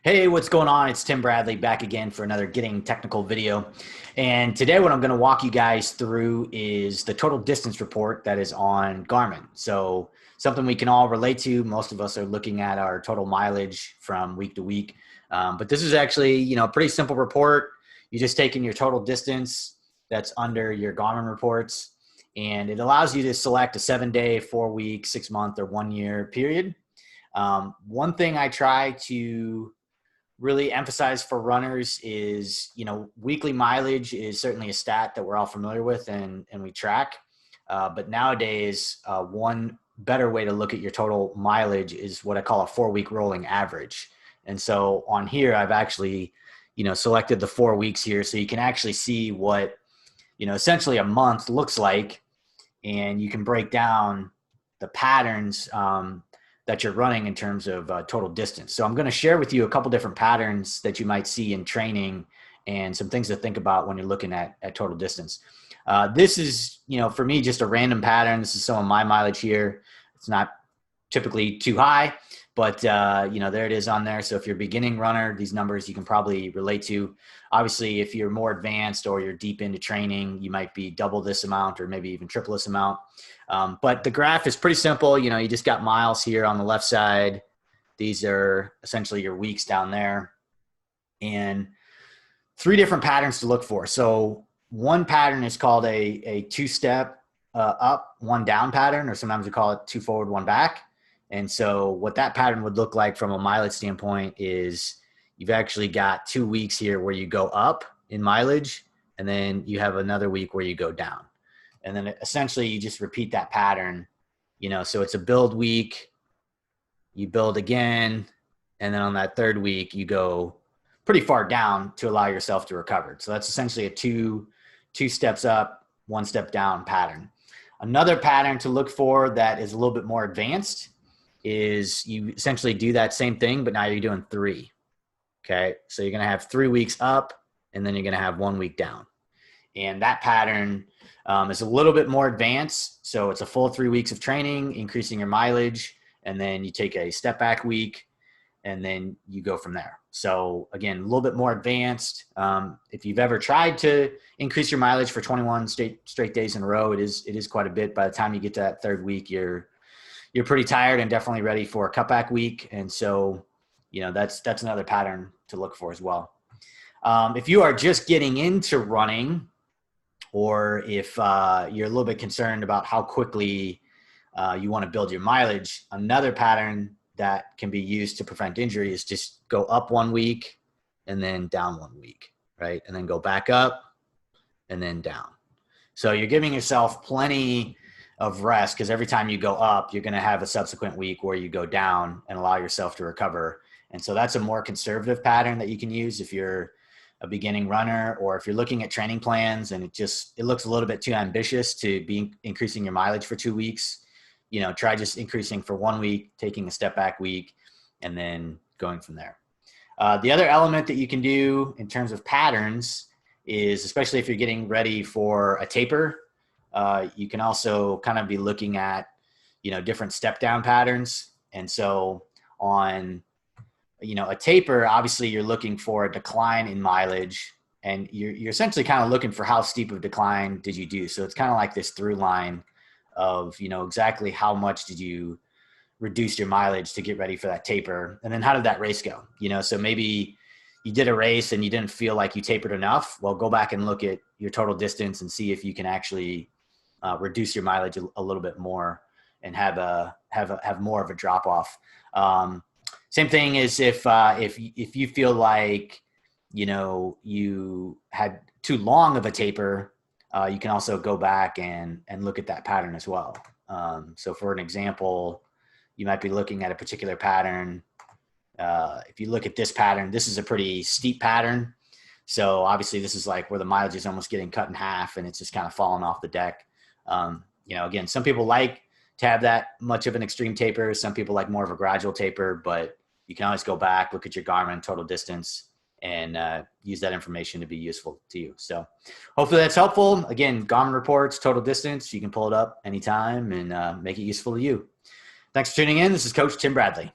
Hey, what's going on? It's Tim Bradley back again for another Getting Technical video. And today what I'm going to walk you guys through is the total distance report that is on Garmin. So something we can all relate to. Most of us are looking at our total mileage from week to week. But this is actually, a pretty simple report. You just take in your total distance that's under your Garmin reports, and it allows you to select a 7-day, 4-week, 6-month, or 1-year period. One thing I try to really emphasize for runners is, weekly mileage is certainly a stat that we're all familiar with and we track. But nowadays, one better way to look at your total mileage is what I call a 4-week rolling average. And so on here, I've actually, selected the 4 weeks here so you can actually see what, essentially a month looks like, and you can break down the patterns that you're running in terms of total distance. So I'm going to share with you a couple different patterns that you might see in training and some things to think about when you're looking at total distance. This is, for me, just a random pattern. This is some of my mileage here. It's not typically too high, but there it is on there. So if you're a beginning runner, these numbers you can probably relate to. Obviously, if you're more advanced or you're deep into training, you might be double this amount or maybe even triple this amount. But the graph is pretty simple. You just got miles here on the left side. These are essentially your weeks down there, and 3 different patterns to look for. So one pattern is called a 2-step up, 1 down pattern, or sometimes we call it 2 forward, 1 back. And so what that pattern would look like from a mileage standpoint is you've actually got 2 weeks here where you go up in mileage, and then you have another week where you go down. And then essentially you just repeat that pattern, so it's a build week, you build again, and then on that 3rd week, you go pretty far down to allow yourself to recover. So that's essentially a two steps up, 1 step down pattern. Another pattern to look for that is a little bit more advanced is you essentially do that same thing, but now you're doing 3. Okay. So you're going to have 3 weeks up, and then you're going to have 1 week down. And that pattern is a little bit more advanced. So it's a full 3 weeks of training, increasing your mileage, and then you take a step back week, and then you go from there. So again, a little bit more advanced. If you've ever tried to increase your mileage for 21 straight days in a row, it is quite a bit. By the time you get to that 3rd week, you're pretty tired and definitely ready for a cutback week. And so, that's another pattern to look for as well. If you are just getting into running, or if you're a little bit concerned about how quickly you want to build your mileage, another pattern that can be used to prevent injury is just go up 1 week and then down 1 week, right? And then go back up and then down. So you're giving yourself plenty of rest, because every time you go up, you're going to have a subsequent week where you go down and allow yourself to recover. And so that's a more conservative pattern that you can use if you're a beginning runner, or if you're looking at training plans and it looks a little bit too ambitious to be increasing your mileage for 2 weeks. Try just increasing for 1 week, taking a step back week, and then going from there. The other element that you can do in terms of patterns is, especially if you're getting ready for a taper, you can also kind of be looking at, different step down patterns. And so on, a taper, obviously you're looking for a decline in mileage, and you're essentially kind of looking for how steep of decline did you do. So it's kind of like this through line of, exactly how much did you reduce your mileage to get ready for that taper. And then how did that race go? So maybe you did a race and you didn't feel like you tapered enough. Well, go back and look at your total distance and see if you can actually reduce your mileage a little bit more and have more of a drop off. Same thing is if you feel like, you had too long of a taper, you can also go back and look at that pattern as well. So for an example, you might be looking at a particular pattern. If you look at this pattern, this is a pretty steep pattern. So obviously this is like where the mileage is almost getting cut in half and it's just kind of falling off the deck. Again, some people like to have that much of an extreme taper. Some people like more of a gradual taper, but you can always go back, look at your Garmin total distance, and use that information to be useful to you. So hopefully that's helpful. Again, Garmin reports, total distance. You can pull it up anytime and make it useful to you. Thanks for tuning in. This is Coach Tim Bradley.